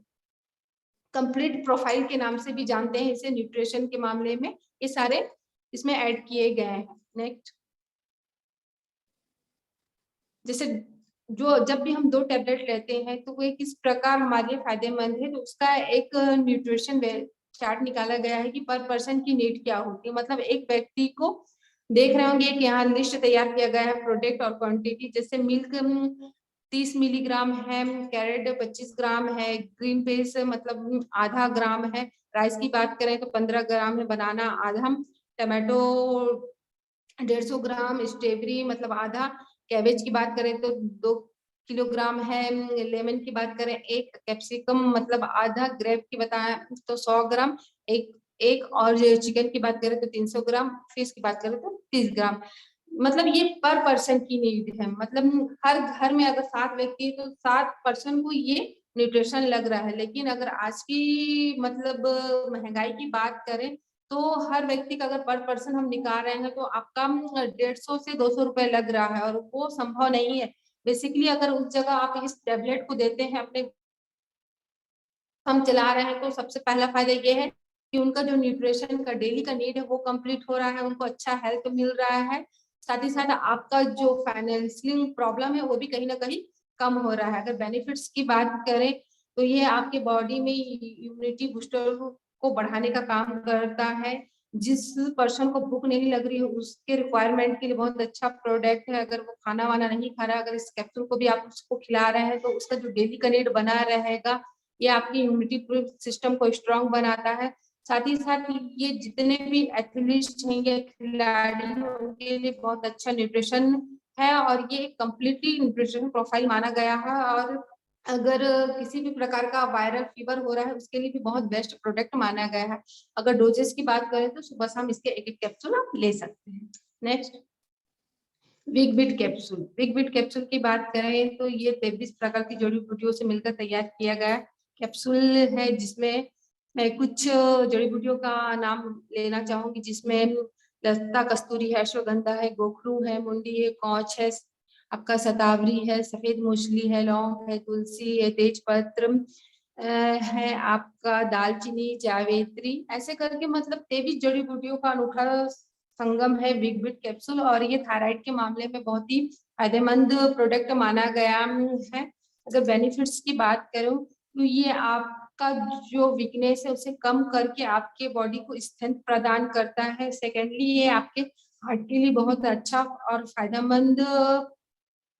कंप्लीट प्रोफाइल के नाम से भी जानते हैं इसे न्यूट्रिशन के मामले में, ये सारे इसमें ऐड किए गए हैं। नेक्स्ट, जैसे जो जब भी हम 2 टैबलेट लेते हैं तो वो किस प्रकार हमारे लिए फायदेमंद है, तो उसका एक न्यूट्रिशन चार्ट निकाला गया है कि पर पर्सन की नीड क्या होती है। मतलब एक व्यक्ति को देख रहे होंगे कि यहाँ लिस्ट तैयार किया गया है प्रोडक्ट और क्वांटिटी, जैसे मिल्क 30 मिलीग्राम है, कैरेट 25 ग्राम है, ग्रीन पीस मतलब आधा ग्राम है, राइस की बात करें तो 15 ग्राम है, बनाना आधा, टमाटो 150 ग्राम, स्ट्रॉबेरी मतलब आधा, कैबेज की बात करें तो 2 किलोग्राम है, लेमन की बात करें 1, कैप्सिकम मतलब आधा, ग्रेप की बताएं तो 100 ग्राम एक और चिकन की बात करें तो 300 ग्राम, फिश की बात करें तो 30 ग्राम। मतलब ये पर पर्सन की नीड है, मतलब हर घर में अगर 7 व्यक्ति है तो 7 पर्सन को ये न्यूट्रिशन लग रहा है। लेकिन अगर आज की मतलब महंगाई की बात करें तो हर व्यक्ति का अगर पर पर्सन हम निकाल रहे हैं तो आपका 150 से 200 रुपए लग रहा है और वो संभव नहीं है। बेसिकली अगर उस जगह आप इस टेबलेट को देते हैं अपने हम चला रहे हैं तो सबसे पहला फायदा ये है कि उनका जो न्यूट्रिशन का डेली का नीड है वो कंप्लीट हो रहा है, उनको अच्छा हेल्थ मिल रहा है, साथ ही साथ आपका जो फाइनेंशियल प्रॉब्लम है वो भी कहीं ना कहीं कम हो रहा है। अगर बेनिफिट्स की बात करें तो ये आपके बॉडी में इम्यूनिटी बूस्टर को बढ़ाने का काम करता है, जिस पर्सन को भूख नहीं लग रही है उसके रिक्वायरमेंट के लिए बहुत अच्छा प्रोडक्ट है। अगर वो खाना वाना नहीं खा रहा, अगर इस कैप्सूल को भी आप उसको खिला रहे हैं तो उसका जो डेली का नीड बना रहेगा, ये आपकी इम्यूनिटी सिस्टम को स्ट्रांग बनाता है। साथ ही साथ ये जितने भी एथलीट्स हैं या खिलाड़ी हैं उनके लिए बहुत अच्छा न्यूट्रिशन है, और ये कंप्लीटली न्यूट्रिशन प्रोफाइल माना गया है। और अगर किसी भी प्रकार का वायरल फीवर हो रहा है उसके लिए भी बहुत बेस्ट प्रोडक्ट माना गया है। अगर डोजेस की बात करें तो सुबह शाम इसके एक एक कैप्सूल आप ले सकते हैं। Next, big bit capsule. Big bit capsule की बात करें तो ये 23 प्रकार की जड़ी बूटियों से मिलकर तैयार किया गया कैप्सूल है, जिसमें मैं कुछ जड़ी बूटियों का नाम लेना चाहूंगी, जिसमें लता कस्तूरी है, अश्वगंधा है, गोखरू है, मुंडी है, कौच है, आपका शतावरी है, सफेद मूसली है, लौंग है, तुलसी है, तेजपत्र है, आपका दालचीनी, जावित्री, ऐसे करके मतलब 23 जड़ी बूटियों का अनूठा संगम है बिग बिट कैप्सूल। और ये थायराइड के मामले में बहुत ही फायदेमंद प्रोडक्ट माना गया है। अगर बेनिफिट्स की बात करूं तो ये आपका जो वीकनेस है उसे कम करके आपके बॉडी को स्ट्रेंथ प्रदान करता है। सेकेंडली, ये आपके हार्ट के लिए बहुत अच्छा और फायदेमंद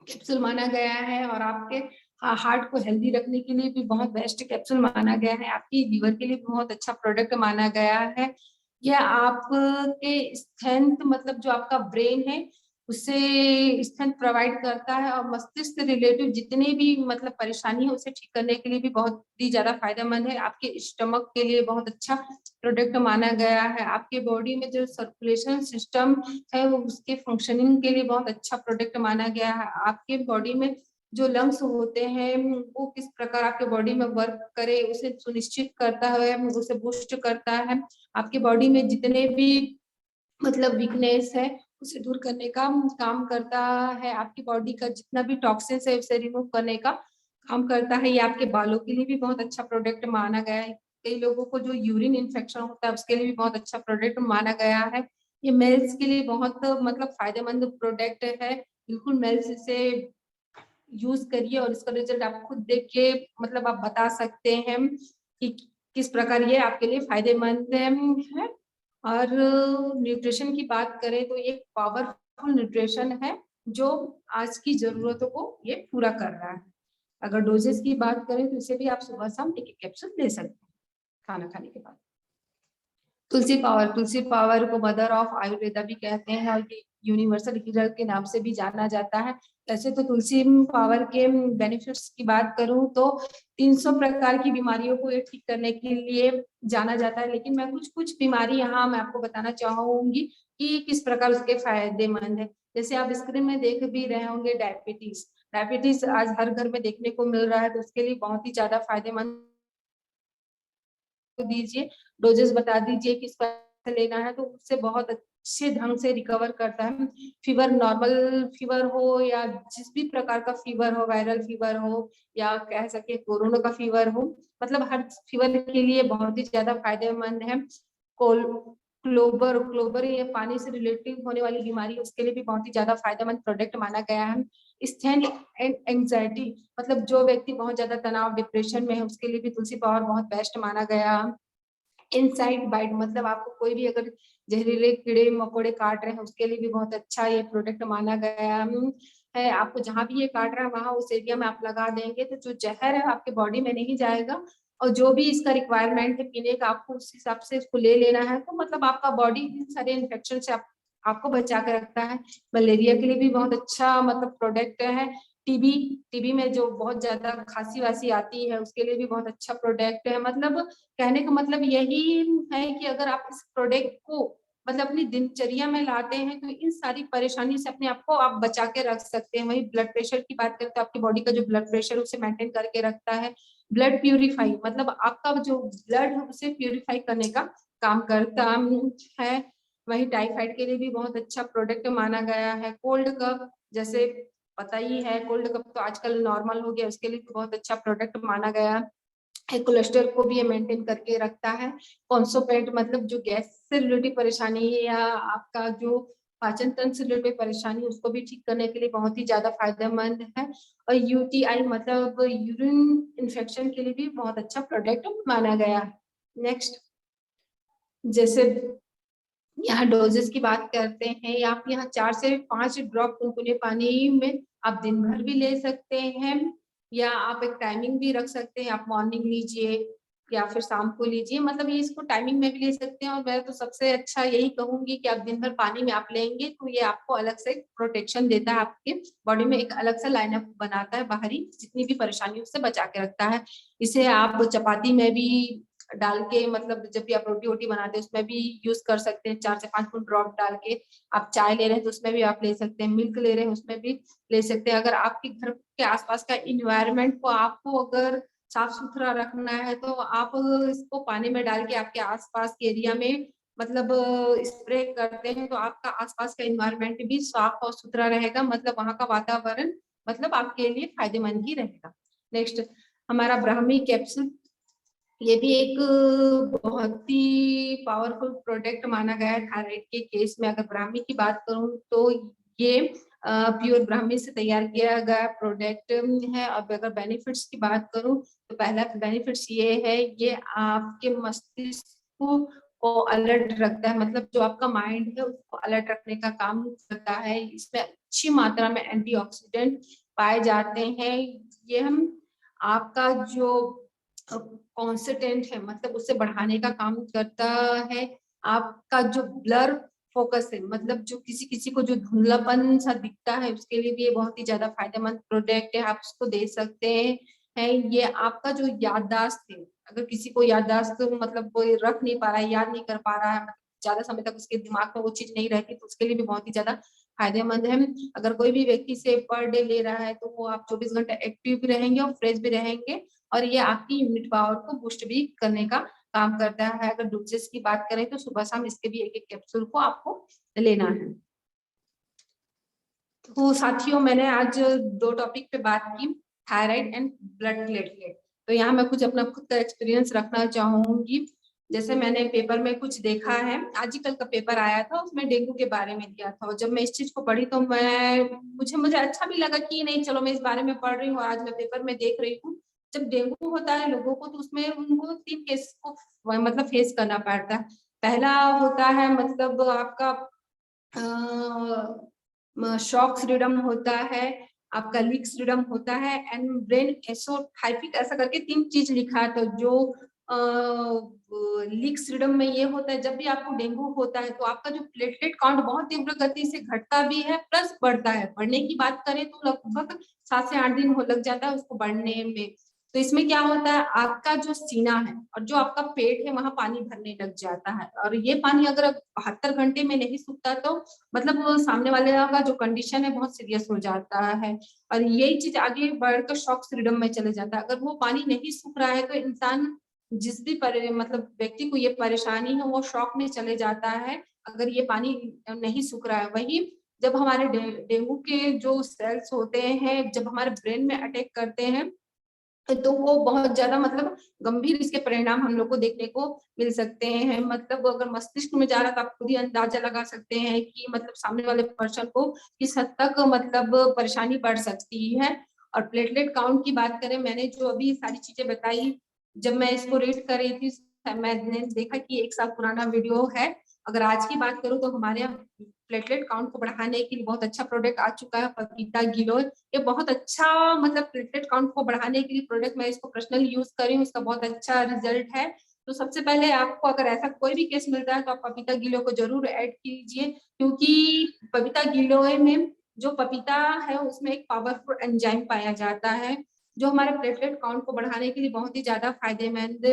कैप्सूल माना गया है, और आपके हार्ट को हेल्दी रखने के लिए भी बहुत बेस्ट कैप्सूल माना गया है। आपकी लीवर के लिए बहुत अच्छा प्रोडक्ट माना गया है। यह आपके स्ट्रेंथ मतलब जो आपका ब्रेन है उसे स्ट्रेंथ प्रोवाइड करता है, और मस्तिष्क रिलेटिव जितने भी मतलब परेशानी है उसे ठीक करने के लिए भी बहुत ही ज्यादा फायदेमंद है। आपके स्टमक के लिए बहुत अच्छा प्रोडक्ट माना गया है। आपके बॉडी में जो सर्कुलेशन सिस्टम है वो उसके फंक्शनिंग के लिए बहुत अच्छा प्रोडक्ट माना गया है। आपके बॉडी में जो लंग्स होते हैं वो किस प्रकार आपके बॉडी में वर्क करे उसे सुनिश्चित करता है, उसे बूस्ट करता है। आपके बॉडी में जितने भी मतलब वीकनेस है उसे दूर करने का काम करता है। आपकी बॉडी का जितना भी टॉक्सिन्स है उसे रिमूव करने का काम करता है। ये आपके बालों के लिए भी बहुत अच्छा प्रोडक्ट माना गया है। कई लोगों को जो यूरिन इन्फेक्शन होता है उसके लिए भी बहुत अच्छा प्रोडक्ट माना गया है। ये मेल्स के लिए बहुत मतलब फायदेमंद प्रोडक्ट है। बिल्कुल मेल्स इसे यूज करिए और इसका रिजल्ट आप खुद देख के मतलब आप बता सकते हैं कि किस प्रकार ये आपके लिए फायदेमंद है। और न्यूट्रिशन की बात करें तो एक पावरफुल न्यूट्रिशन है जो आज की जरूरतों को ये पूरा कर रहा है। अगर डोजेस की बात करें तो इसे भी आप सुबह शाम एक एक कैप्सूल ले सकते हैं खाना खाने के बाद। तुलसी पावर, तुलसी पावर को मदर ऑफ आयुर्वेदा भी कहते हैं और ये यूनिवर्सल हीलर के नाम से भी जाना जाता है। वैसे तो तुलसी पावर के बेनिफिट्स की बात करूं तो 300 प्रकार की बीमारियों को ये ठीक करने के लिए जाना जाता है, लेकिन मैं कुछ कुछ बीमारी यहाँ मैं आपको बताना चाहूंगी कि किस प्रकार उसके फायदेमंद है। जैसे आप स्क्रीन में देख भी रहे होंगे डायबिटीज, डायबिटीज आज हर घर में देखने को मिल रहा है, तो उसके लिए बहुत ही ज्यादा फायदेमंद दीजिए, डोजेस बता दीजिए किस पर लेना है, तो उससे बहुत अच्छे ढंग से रिकवर करता है। फीवर, नॉर्मल फीवर हो या जिस भी प्रकार का फीवर हो, वायरल फीवर हो या कह सके कोरोना का फीवर हो, मतलब हर फीवर के लिए बहुत ही ज्यादा फायदेमंद है। क्लोबर, क्लोबर ये पानी से रिलेटेड होने वाली बीमारी उसके लिए भी बहुत ही ज्यादा फायदेमंद प्रोडक्ट माना गया है। स्ट्रेन एंड एंजाइटी मतलब जो व्यक्ति बहुत ज्यादा तनाव डिप्रेशन में है उसके लिए भी तुलसी पावर बहुत बेस्ट माना गया। इनसाइड बाइट मतलब आपको कोई भी अगर जहरीले कीड़े मकोड़े काट रहे हैं उसके लिए भी बहुत अच्छा ये प्रोडक्ट माना गया है। आपको जहां भी ये काट रहा है वहां उस एरिया में आप लगा देंगे तो जो जहर है आपके बॉडी में नहीं जाएगा, और जो भी इसका रिक्वायरमेंट है पीने का आपको उस हिसाब से इसको ले लेना है। तो मतलब आपका बॉडी इन सारे इन्फेक्शन से आपको बचा के रखता है। मलेरिया के लिए भी बहुत अच्छा मतलब प्रोडक्ट है। टीबी, टीबी में जो बहुत ज्यादा खांसी वासी आती है उसके लिए भी बहुत अच्छा प्रोडक्ट है। मतलब कहने का मतलब यही है कि अगर आप इस प्रोडक्ट को मतलब अपनी दिनचर्या में लाते हैं तो इन सारी परेशानी से अपने आप को आप बचा के रख सकते हैं। वही ब्लड प्रेशर की बात करें तो आपकी बॉडी का जो ब्लड प्रेशर उसे मेंटेन करके रखता है। ब्लड प्यूरिफाई मतलब आपका जो ब्लड है उसे प्यूरिफाई करने का काम करता है। वही टाइफाइड के लिए भी बहुत अच्छा प्रोडक्ट माना गया है। कोल्ड कफ, जैसे पता ही है कोल्ड कफ तो आजकल नॉर्मल हो गया, उसके लिए भी बहुत अच्छा प्रोडक्ट माना गया है। कोलेस्ट्रॉल को भी ये मेंटेन करके रखता है। कॉन्सोपेट मतलब जो गैस से रिलेटेड परेशानी है या आपका जो पाचन तंत्र से रिलेटेड परेशानी है उसको भी ठीक करने के लिए बहुत ही ज्यादा फायदेमंद है। और यूटीआई मतलब यूरिन इन्फेक्शन के लिए भी बहुत अच्छा प्रोडक्ट माना गया है। नेक्स्ट, जैसे यहाँ डोजेस की बात करते हैं, आप यहाँ 4 से 5 ड्रॉप गुनगुने पानी में आप दिन भर भी ले सकते हैं, या आप एक टाइमिंग भी रख सकते हैं, आप मॉर्निंग लीजिए या फिर शाम को लीजिए, मतलब ये इसको टाइमिंग में भी ले सकते हैं। और मैं तो सबसे अच्छा यही कहूंगी कि आप दिन भर पानी में आप लेंगे तो ये आपको अलग से प्रोटेक्शन देता है, आपके बॉडी में एक अलग से लाइनअप बनाता है बाहरी जितनी भी परेशानियों से बचा के रखता है। इसे आप चपाती में भी डाल के, मतलब जब भी आप रोटी वोटी बनाते हैं उसमें भी यूज कर सकते हैं, 4 से 5 ड्रॉप डाल के। आप चाय ले रहे हैं तो उसमें भी आप ले सकते हैं, मिल्क ले रहे हैं उसमें भी ले सकते हैं। अगर आपके घर के आसपास का इन्वायरमेंट को आपको अगर साफ सुथरा रखना है तो आप इसको पानी में डाल के आपके आसपास के एरिया में मतलब स्प्रे करते हैं तो आपका आसपास का इन्वायरमेंट भी साफ और सुथरा रहेगा, मतलब वहाँ का वातावरण मतलब आपके लिए फायदेमंद ही रहेगा। नेक्स्ट हमारा ब्राह्मी कैप्सूल, ये भी एक बहुत ही पावरफुल प्रोडक्ट माना गया है थायराइड के केस में। अगर ब्राह्मी की बात करूं तो ये प्योर ब्राह्मी से तैयार किया गया प्रोडक्ट है। अब अगर बेनिफिट्स की बात करूं तो पहला बेनिफिट्स ये है, ये आपके मस्तिष्क को अलर्ट रखता है, मतलब जो आपका माइंड है उसको अलर्ट रखने का काम करता है। इसमें अच्छी मात्रा में एंटीऑक्सीडेंट पाए जाते हैं। ये हम आपका जो कॉन्सिडेंट है मतलब उसे बढ़ाने का काम करता है। आपका जो ब्लर फोकस है, मतलब जो किसी किसी को जो धुंधलापन सा दिखता है उसके लिए भी ये बहुत ही ज्यादा फायदेमंद प्रोडक्ट है, आप उसको दे सकते हैं। ये आपका जो याददाश्त है, अगर किसी को याददाश्त मतलब कोई रख नहीं पा रहा है, याद नहीं कर पा रहा है, ज्यादा समय तक उसके दिमाग में वो चीज नहीं रहती तो उसके लिए भी बहुत ही ज्यादा फायदेमंद है। अगर कोई भी व्यक्ति से पर डे ले रहा है तो वो आप 24 घंटे एक्टिव भी रहेंगे और फ्रेश भी रहेंगे, और ये आपकी इम्यूनिटी पावर को बूस्ट भी करने का काम करता है। अगर डोजेस की बात करें तो सुबह शाम इसके भी एक एक कैप्सूल को आपको लेना है। तो साथियों मैंने आज 2 टॉपिक पे बात की, थायराइड एंड ब्लड प्लेटलेट। तो यहाँ मैं कुछ अपना खुद का एक्सपीरियंस रखना चाहूंगी। जैसे मैंने पेपर में कुछ देखा है, आजकल का पेपर आया था उसमें डेंगू के बारे में दिया था, और जब मैं इस चीज को पढ़ी तो मुझे अच्छा भी लगा कि नहीं चलो मैं इस बारे में पढ़ रही हूँ, आज मैं पेपर में देख रही हूँ। जब डेंगू होता है लोगों को तो उसमें उनको 3 केस को मतलब फेस करना पड़ता है। पहला होता है मतलब आपका शॉक रिडम होता है, आपका लीक्स रिडम होता है एंड ब्रेन एसोटाइपिक, ऐसा करके 3 चीज लिखा है। तो जो लीक्स रिडम में ये होता है, जब भी आपको डेंगू होता है तो आपका जो प्लेटलेट काउंट बहुत तीव्र गति से घटता भी है प्लस बढ़ता है। बढ़ने की बात करें तो लगभग 7 से 8 दिन हो लग जाता है उसको बढ़ने में। तो इसमें क्या होता है, आपका जो सीना है और जो आपका पेट है वहां पानी भरने लग जाता है, और ये पानी अगर 72 घंटे में नहीं सूखता तो मतलब वो सामने वाले का जो कंडीशन है बहुत सीरियस हो जाता है, और यही चीज आगे बढ़कर शॉक सिस्टम में चले जाता है। अगर वो पानी नहीं सूख रहा है तो इंसान जिस भी मतलब व्यक्ति को ये परेशानी है वो शॉक में चले जाता है, अगर ये पानी नहीं सूख रहा है। वही जब हमारे डेंगू के जो सेल्स होते हैं जब हमारे ब्रेन में अटैक करते हैं तो वो बहुत ज्यादा मतलब गंभीर इसके परिणाम हम लोग को देखने को मिल सकते हैं। मतलब अगर मस्तिष्क में जा रहा तो आप खुद ही अंदाजा लगा सकते हैं कि मतलब सामने वाले पर्सन को किस हद तक मतलब परेशानी बढ़ सकती है। और प्लेटलेट काउंट की बात करें, मैंने जो अभी सारी चीजें बताई जब मैं इसको रीड कर रही थी मैंने देखा कि 1 साल पुराना वीडियो है। अगर आज की बात करूं तो हमारे यहाँ प्लेटलेट काउंट को बढ़ाने के लिए बहुत अच्छा प्रोडक्ट आ चुका है, पपीता गिलोय। ये बहुत अच्छा मतलब प्लेटलेट काउंट को बढ़ाने के लिए प्रोडक्ट, मैं इसको पर्सनली यूज कर रही हूँ, इसका बहुत अच्छा रिजल्ट है। तो सबसे पहले आपको अगर ऐसा कोई भी केस मिलता है तो आप पपीता गिलोय को जरूर ऐड कीजिए, क्योंकि पपीता गिलोय में जो पपीता है उसमें एक पावरफुल एंजाइम पाया जाता है जो हमारे प्लेटलेट काउंट को बढ़ाने के लिए बहुत ही ज्यादा फायदेमंद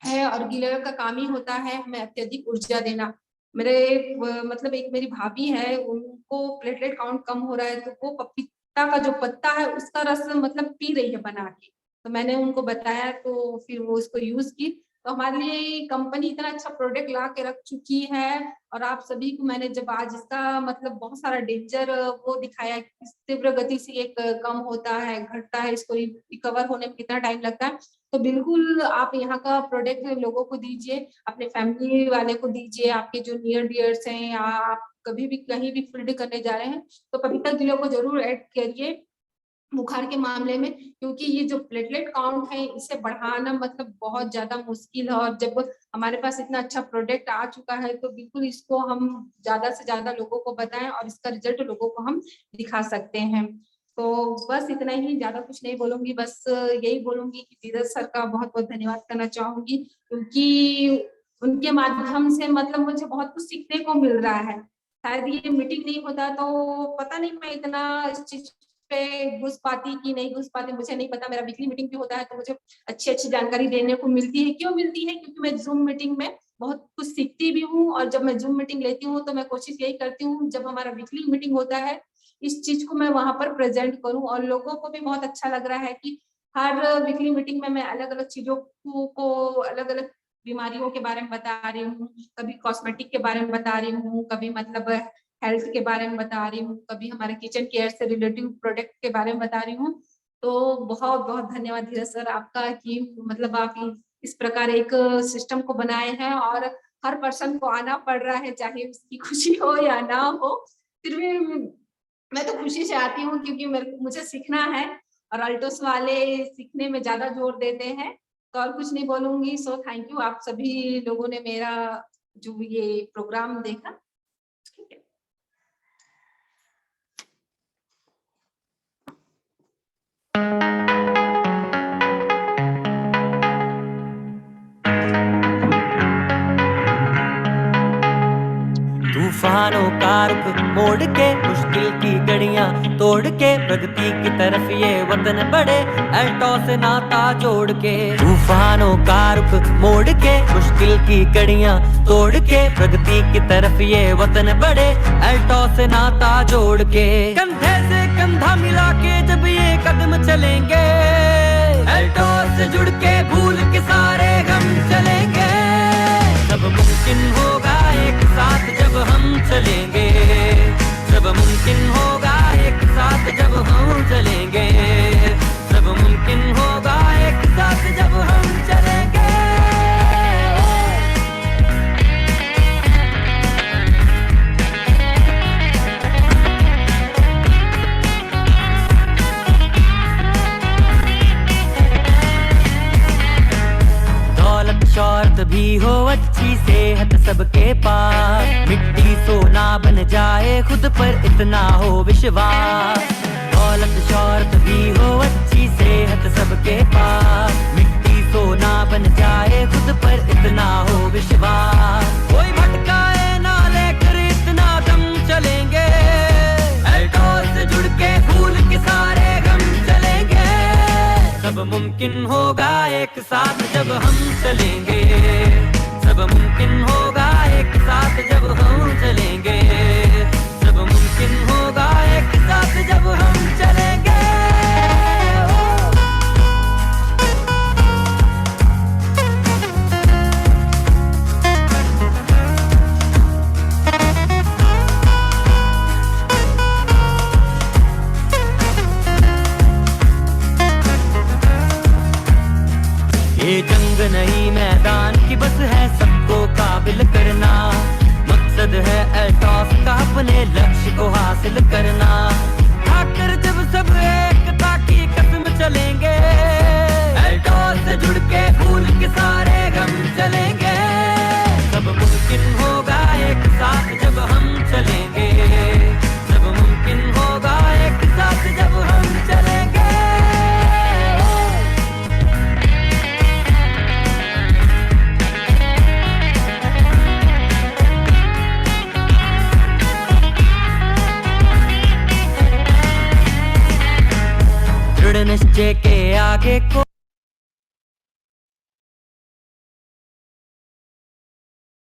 है। और गिलोय का काम ही होता है हमें अत्यधिक ऊर्जा देना। मेरे मतलब एक मेरी भाभी है, उनको प्लेटलेट काउंट कम हो रहा है तो वो पपीता का जो पत्ता है उसका रस मतलब पी रही है बना के। तो मैंने उनको बताया तो फिर वो उसको यूज की। तो हमारे लिए कंपनी इतना अच्छा प्रोडक्ट ला के रख चुकी है, और आप सभी को मैंने जब आज इसका मतलब बहुत सारा डेंजर वो दिखाया कि किस तीव्र गति से ये कम होता है घटता है, इसको रिकवर होने में कितना टाइम लगता है। तो बिल्कुल आप यहाँ का प्रोडक्ट लोगों को दीजिए, अपने फैमिली वाले को दीजिए, आपके जो नियर डियर्स हैं या आप कभी भी कहीं भी फील्ड करने जा रहे हैं तो पपीता गिलोय को जरूर ऐड करिए। बुखार के मामले में, क्योंकि ये जो प्लेटलेट काउंट है इसे बढ़ाना मतलब बहुत ज्यादा मुश्किल है, और जब हमारे पास इतना अच्छा प्रोडक्ट आ चुका है तो बिल्कुल इसको हम ज्यादा से ज्यादा लोगों को बताएं और इसका रिजल्ट लोगों को हम दिखा सकते हैं। तो बस इतना ही, ज्यादा कुछ नहीं बोलूंगी, बस यही बोलूंगी कि धीरज सर का बहुत बहुत धन्यवाद करना चाहूंगी, क्योंकि उनके माध्यम से मतलब मुझे बहुत कुछ सीखने को मिल रहा है। शायद ये मीटिंग नहीं होता तो पता नहीं मैं इतना इस चीज पे घुस पाती कि नहीं घुस पाती, मुझे नहीं पता। मेरा वीकली मीटिंग भी होता है तो मुझे अच्छी अच्छी जानकारी देने को मिलती है। क्यों मिलती है? क्योंकि मैं जूम मीटिंग में बहुत कुछ सीखती भी हूँ, और जब मैं जूम मीटिंग लेती हूँ तो मैं कोशिश यही करती हूँ जब हमारा वीकली मीटिंग होता है इस चीज को मैं वहां पर प्रेजेंट करूँ, और लोगों को भी बहुत अच्छा लग रहा है कि हर वीकली मीटिंग में मैं अलग अलग चीजों को अलग अलग बीमारियों के बारे में बता रही हूँ, कभी कॉस्मेटिक के बारे में बता रही हूँ, कभी मतलब हेल्थ के बारे में बता रही हूँ, कभी हमारे किचन केयर से रिलेटिव प्रोडक्ट के बारे में बता रही हूँ। तो बहुत बहुत धन्यवाद धीरज सर आपका कि मतलब आप इस प्रकार एक सिस्टम को बनाए हैं, और हर पर्सन को आना पड़ रहा है, चाहे उसकी खुशी हो या ना हो, फिर भी मैं तो खुशी से आती हूँ क्योंकि मुझे सीखना है, और अल्टोस वाले सीखने में ज्यादा जोर देते हैं। तो और कुछ नहीं बोलूंगी। सो थैंक यू आप सभी लोगों ने मेरा जो ये प्रोग्राम देखा। ठीक है। तूफानों का रुख मोड़ के मुश्किल की घड़ियां तोड़ के प्रगति की तरफ ये वतन बढ़े अल्टॉस नाता जोड़ के। तूफानों का रुख मोड़ के मुश्किल की घड़ियां तोड़ के प्रगति की तरफ ये वतन बढ़े अल्टॉस नाता जोड़ के। कंधे से कंधा मिला के जब ये कदम चलेंगे अल्टॉस से जुड़ के भूल के सारे गम चलेंगे। सब मुमकिन होगा एक साथ जब हम चलेंगे, सब मुमकिन होगा एक साथ जब हम चलेंगे, सब मुमकिन होगा एक साथ जब हम चलेंगे। दौलत शौहरत भी हो अच्छी सेहत सबके पास, मिट्टी सोना बन जाए खुद पर इतना हो विश्वास। दौलत शौहरत भी हो अच्छी सेहत सबके पास, मिट्टी सोना बन जाए खुद पर इतना हो विश्वास। कोई भटकाए ना लेकर इतना दम चलेंगे अल्टॉस से जुड़ के भूल के सारे गम चलेंगे। सब मुमकिन होगा एक साथ जब हम चलेंगे, सब मुमकिन होगा एक साथ जब हम चलेंगे, सब मुमकिन होगा एक साथ जब हम चलेंगे। ये जंग नहीं मैदान की बस है सबको काबिल करना, मकसद है अल्टॉस का अपने लक्ष्य को हासिल करना। खाकर जब सब एकता की कसम चलेंगे अल्टॉस से जुड़ के भूल के सारे गम चलेंगे। सब मुमकिन होगा एक साथ जब हम चलेंगे, सब मुमकिन होगा एक साथ जब हम चलेंगे। निश्चय के आगे को